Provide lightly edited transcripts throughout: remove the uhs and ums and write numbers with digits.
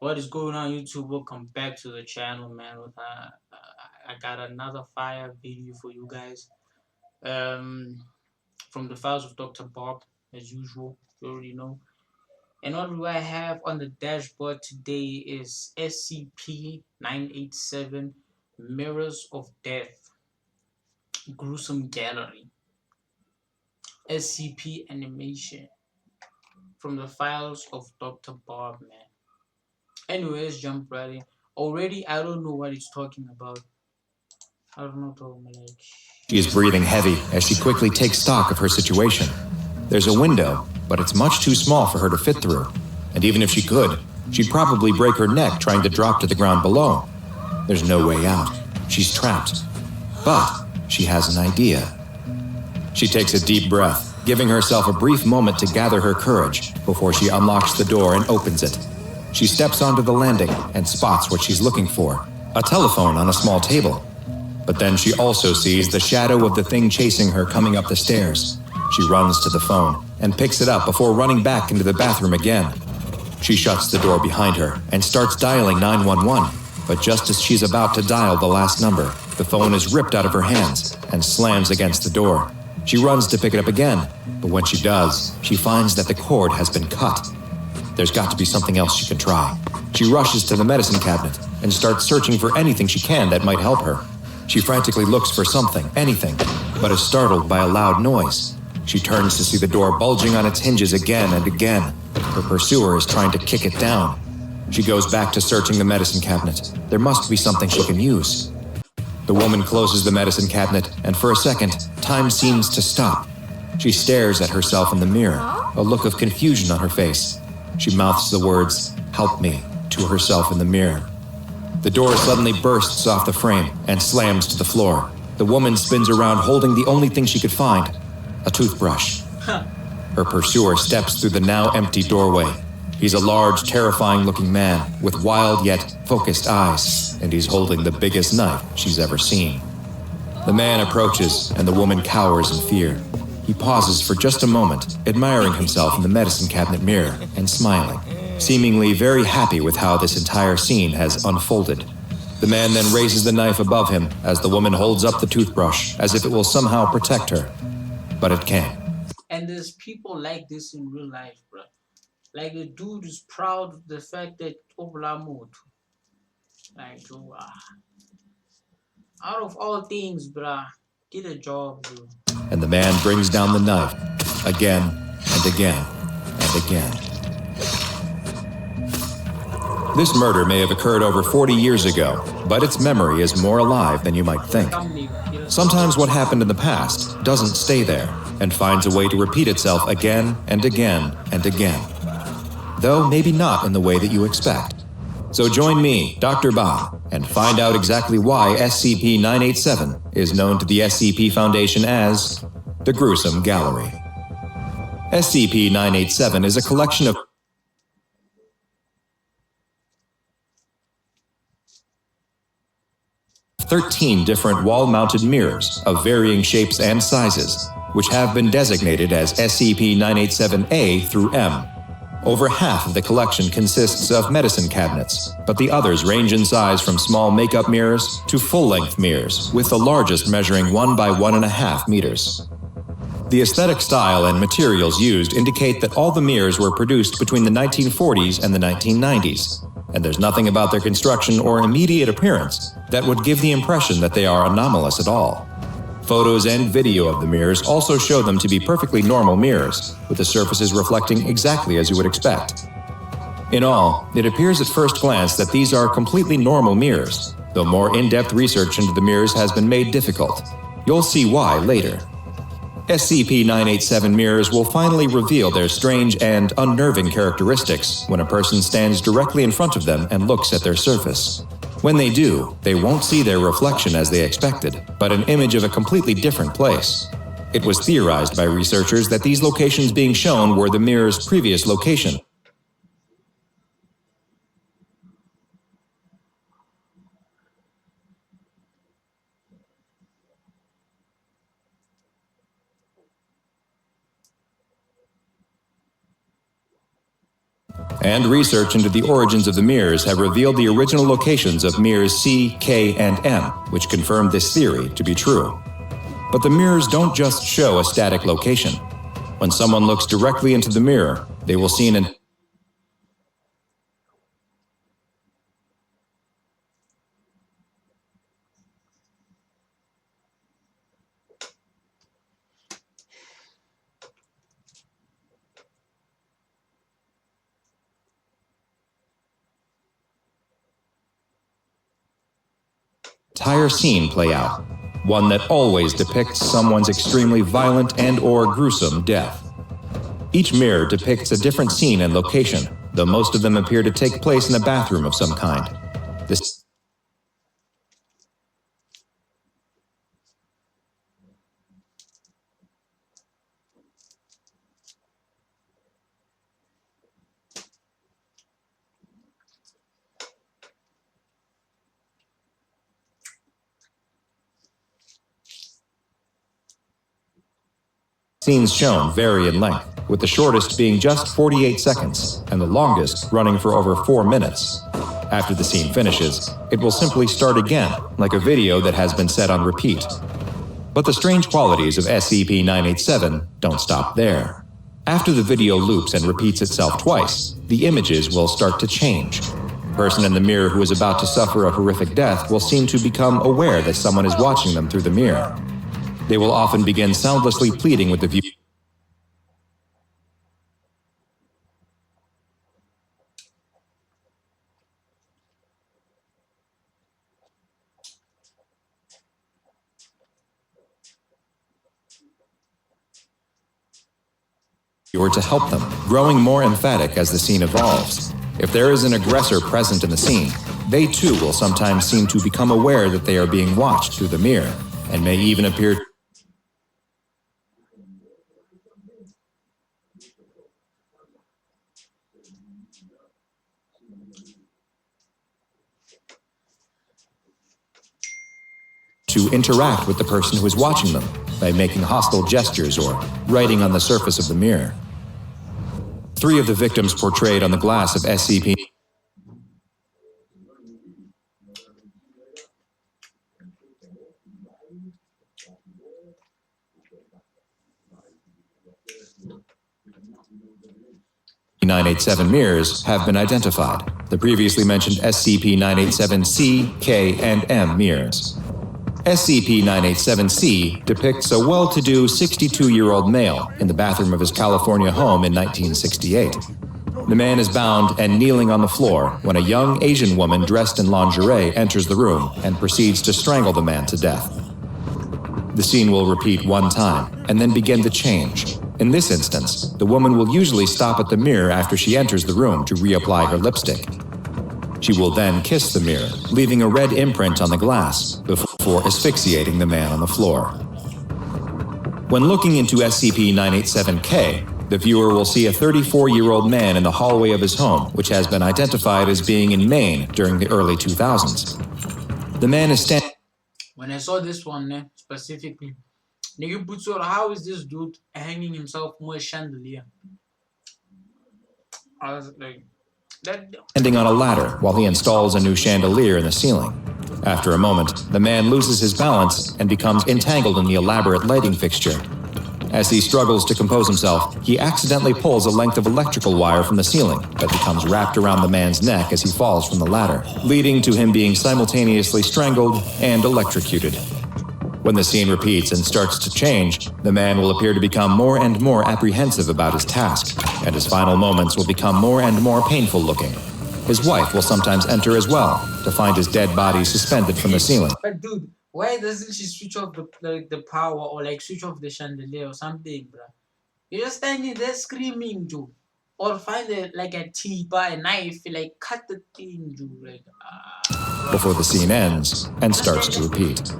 What is going on, YouTube? Welcome back to the channel, man. I got another fire video for you guys. Um, from the files of Dr. Bob, as usual. You already know. And what do I have on the dashboard today is SCP-987 Mirrors of Death, Gruesome Gallery, SCP animation from the files of Dr. Bob, man. Anyways, jump right in. Already, I don't know what it's talking about. I don't know, Tom, like. She is breathing heavy as she quickly takes stock of her situation. There's a window, but it's much too small for her to fit through. And even if she could, she'd probably break her neck trying to drop to the ground below. There's no way out. She's trapped. But she has an idea. She takes a deep breath, giving herself a brief moment to gather her courage before she unlocks the door and opens it. She steps onto the landing and spots what she's looking for, a telephone on a small table. But then she also sees the shadow of the thing chasing her coming up the stairs. She runs to the phone and picks it up before running back into the bathroom again. She shuts the door behind her and starts dialing 911, but just as she's about to dial the last number, the phone is ripped out of her hands and slams against the door. She runs to pick it up again, but when she does, she finds that the cord has been cut. There's got to be something else she can try. She rushes to the medicine cabinet and starts searching for anything she can that might help her. She frantically looks for something, anything, but is startled by a loud noise. She turns to see the door bulging on its hinges again and again. Her pursuer is trying to kick it down. She goes back to searching the medicine cabinet. There must be something she can use. The woman closes the medicine cabinet, and for a second, time seems to stop. She stares at herself in the mirror, a look of confusion on her face. She mouths the words, "Help me," to herself in the mirror. The door suddenly bursts off the frame and slams to the floor. The woman spins around holding the only thing she could find, a toothbrush. Her pursuer steps through the now empty doorway. He's a large, terrifying-looking man with wild yet focused eyes, and he's holding the biggest knife she's ever seen. The man approaches, and the woman cowers in fear. He pauses for just a moment, admiring himself in the medicine cabinet mirror and smiling, seemingly very happy with how this entire scene has unfolded. The man then raises the knife above him as the woman holds up the toothbrush as if it will somehow protect her. But it can't. And there's people like this in real life, bro. Like the dude is proud of the fact that Oblamoto. Like, out of all things, bruh, get a job, bro. And the man brings down the knife again and again and again. This murder may have occurred over 40 years ago, but its memory is more alive than you might think. Sometimes what happened in the past doesn't stay there and finds a way to repeat itself again and again and again. Though maybe not in the way that you expect. So join me, Dr. Bob, and find out exactly why SCP-987 is known to the SCP Foundation as the Gruesome Gallery. SCP-987 is a collection of 13 different wall-mounted mirrors of varying shapes and sizes, which have been designated as SCP-987-A through M. Over half of the collection consists of medicine cabinets, but the others range in size from small makeup mirrors to full-length mirrors, with the largest measuring 1 by 1.5 meters. The aesthetic style and materials used indicate that all the mirrors were produced between the 1940s and the 1990s, and there's nothing about their construction or immediate appearance that would give the impression that they are anomalous at all. Photos and video of the mirrors also show them to be perfectly normal mirrors, with the surfaces reflecting exactly as you would expect. In all, it appears at first glance that these are completely normal mirrors, though more in-depth research into the mirrors has been made difficult. You'll see why later. SCP-987 mirrors will finally reveal their strange and unnerving characteristics when a person stands directly in front of them and looks at their surface. When they do, they won't see their reflection as they expected, but an image of a completely different place. It was theorized by researchers that these locations being shown were the mirror's previous location. And research into the origins of the mirrors have revealed the original locations of mirrors C, K, and M, which confirmed this theory to be true. But the mirrors don't just show a static location. When someone looks directly into the mirror, they will see an entire scene play out, one that always depicts someone's extremely violent and/or gruesome death. Each mirror depicts a different scene and location, though most of them appear to take place in a bathroom of some kind. This scenes shown vary in length, with the shortest being just 48 seconds and the longest running for over 4 minutes. After the scene finishes, it will simply start again, like a video that has been set on repeat. But the strange qualities of SCP-987 don't stop there. After the video loops and repeats itself twice, the images will start to change. The person in the mirror who is about to suffer a horrific death will seem to become aware that someone is watching them through the mirror. They will often begin soundlessly pleading with the viewer to help them, growing more emphatic as the scene evolves. If there is an aggressor present in the scene, they too will sometimes seem to become aware that they are being watched through the mirror, and may even appear to interact with the person who is watching them by making hostile gestures or writing on the surface of the mirror. 3 of the victims portrayed on the glass of SCP Mirrors have been identified. The previously mentioned SCP-987-C, K, and M mirrors. SCP-987-C depicts a well-to-do 62-year-old male in the bathroom of his California home in 1968. The man is bound and kneeling on the floor when a young Asian woman dressed in lingerie enters the room and proceeds to strangle the man to death. The scene will repeat 1 time and then begin to change. In this instance, the woman will usually stop at the mirror after she enters the room to reapply her lipstick. She will then kiss the mirror, leaving a red imprint on the glass before asphyxiating the man on the floor. When looking into SCP-987-K, the viewer will see a 34-year-old man in the hallway of his home, which has been identified as being in Maine during the early 2000s. The man is standing... When I saw this one, specifically, nigga Butsu, how is this dude hanging himself from a chandelier? I was like, standing on a ladder while he installs a new chandelier in the ceiling. After a moment, the man loses his balance and becomes entangled in the elaborate lighting fixture. As he struggles to compose himself, he accidentally pulls a length of electrical wire from the ceiling that becomes wrapped around the man's neck as he falls from the ladder, leading to him being simultaneously strangled and electrocuted. When the scene repeats and starts to change, the man will appear to become more and more apprehensive about his task, and his final moments will become more and more painful looking. His wife will sometimes enter as well, to find his dead body suspended from the ceiling. But dude, why doesn't she switch off the power or like switch off the chandelier or something, bro? You're just standing there screaming, dude. Or find a a knife, like cut the thing, dude. Like, before the scene ends and starts to repeat.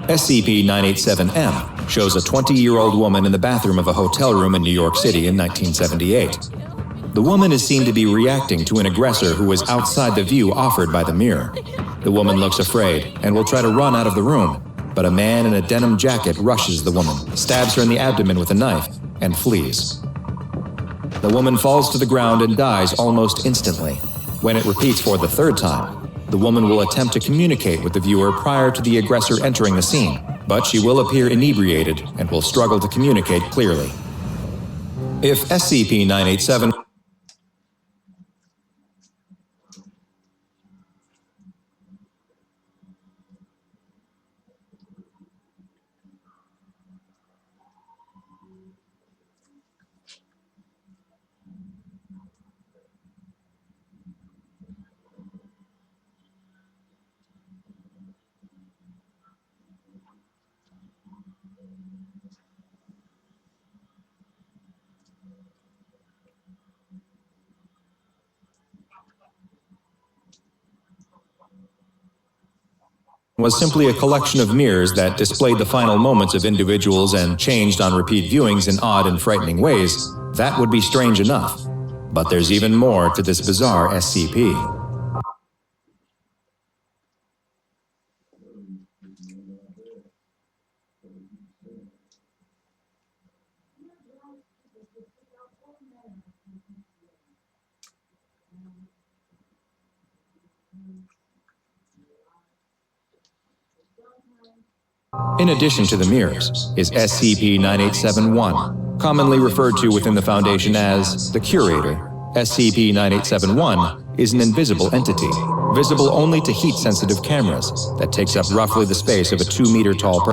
SCP-987-M shows a 20-year-old woman in the bathroom of a hotel room in New York City in 1978. The woman is seen to be reacting to an aggressor who is outside the view offered by the mirror. The woman looks afraid and will try to run out of the room, but a man in a denim jacket rushes the woman, stabs her in the abdomen with a knife, and flees. The woman falls to the ground and dies almost instantly. When it repeats for the third time, the woman will attempt to communicate with the viewer prior to the aggressor entering the scene, but she will appear inebriated and will struggle to communicate clearly. If SCP-987 was simply a collection of mirrors that displayed the final moments of individuals and changed on repeat viewings in odd and frightening ways, that would be strange enough. But there's even more to this bizarre SCP. In addition to the mirrors, is SCP-987-1, commonly referred to within the Foundation as the Curator. SCP-987-1 is an invisible entity, visible only to heat-sensitive cameras, that takes up roughly the space of a 2-meter-tall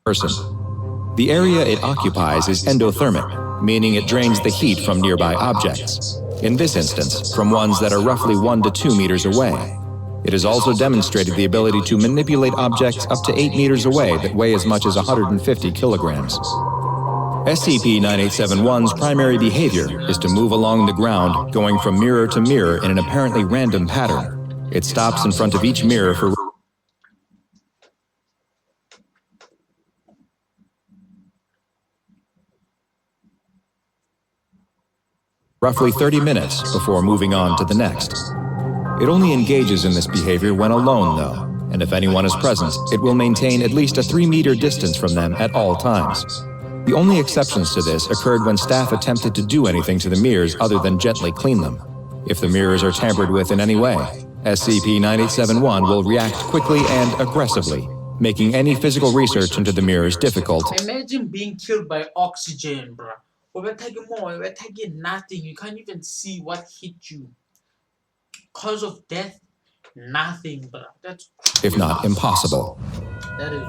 person. The area it occupies is endothermic, meaning it drains the heat from nearby objects. In this instance, from ones that are roughly 1 to 2 meters away. It has also demonstrated the ability to manipulate objects up to 8 meters away that weigh as much as 150 kilograms. SCP-987-1's primary behavior is to move along the ground, going from mirror to mirror in an apparently random pattern. It stops in front of each mirror for roughly 30 minutes before moving on to the next. It only engages in this behavior when alone, though, and if anyone is present, it will maintain at least a 3-meter distance from them at all times. The only exceptions to this occurred when staff attempted to do anything to the mirrors other than gently clean them. If the mirrors are tampered with in any way, SCP-987-1 will react quickly and aggressively, making any physical research into the mirrors difficult. Imagine being killed by oxygen, bro. We're taking more, we're taking nothing. You can't even see what hit you. Cause of death, nothing, bro. That's crazy. If not impossible.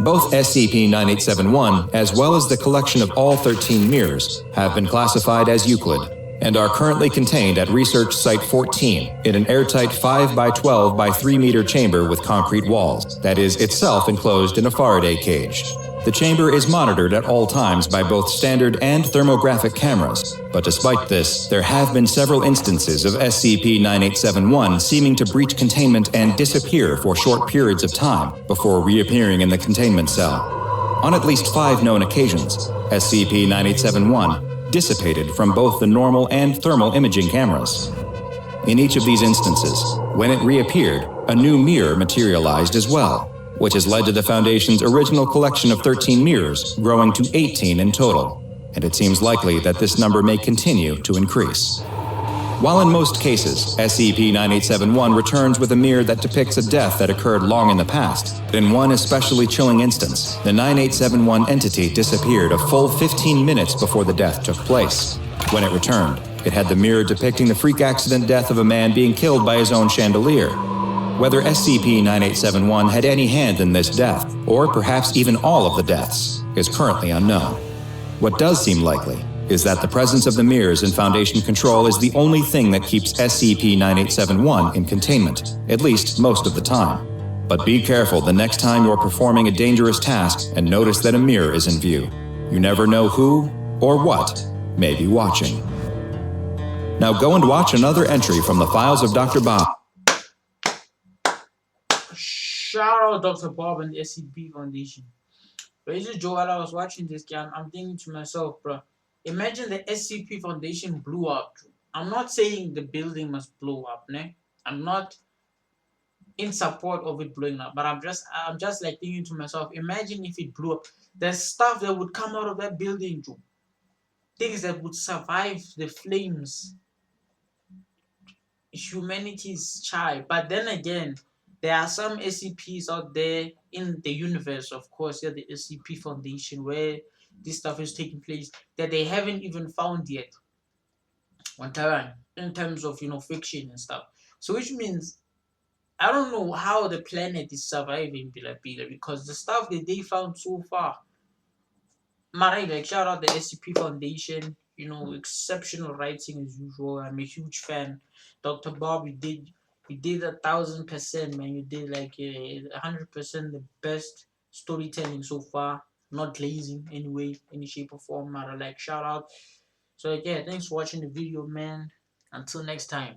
Both SCP-987-1, as well as the collection of all 13 mirrors, have been classified as Euclid, and are currently contained at Research Site 14 in an airtight 5 by 12 by 3 meter chamber with concrete walls, that is itself enclosed in a Faraday cage. The chamber is monitored at all times by both standard and thermographic cameras, but despite this, there have been several instances of SCP-987-1 seeming to breach containment and disappear for short periods of time before reappearing in the containment cell. On at least 5 known occasions, SCP-987-1 dissipated from both the normal and thermal imaging cameras. In each of these instances, when it reappeared, a new mirror materialized as well, which has led to the Foundation's original collection of 13 mirrors growing to 18 in total, and it seems likely that this number may continue to increase. While in most cases, SCP-987-1 returns with a mirror that depicts a death that occurred long in the past, in one especially chilling instance, the 987-1 entity disappeared a full 15 minutes before the death took place. When it returned, it had the mirror depicting the freak accident death of a man being killed by his own chandelier. Whether SCP-987-1 had any hand in this death, or perhaps even all of the deaths, is currently unknown. What does seem likely is that the presence of the mirrors in Foundation control is the only thing that keeps SCP-987-1 in containment, at least most of the time. But be careful the next time you're performing a dangerous task and notice that a mirror is in view. You never know who or what may be watching. Now go and watch another entry from the files of Dr. Bob. Shout out Dr. Bob and the SCP Foundation. Basically, Joe, while I was watching this game, I'm thinking to myself, bro, imagine the SCP Foundation blew up. I'm not saying the building must blow up, ne? I'm not in support of it blowing up. But I'm just like thinking to myself, imagine if it blew up. There's stuff that would come out of that building too. Things that would survive the flames. Humanity's child. But then again, there are some SCPs out there in the universe, of course, yeah, the SCP Foundation, where this stuff is taking place that they haven't even found yet on Terran in terms of fiction and stuff. So which means I don't know how the planet is surviving Bila Bila, because the stuff that they found so far. Mara, like shout out the SCP Foundation, exceptional writing as usual. I'm a huge fan. Dr. Bob, you did 1,000%, man. You did like 100% the best storytelling so far. Not glazing anyway, any shape or form. Mara, like shout out. So like, yeah, thanks for watching the video, man. Until next time.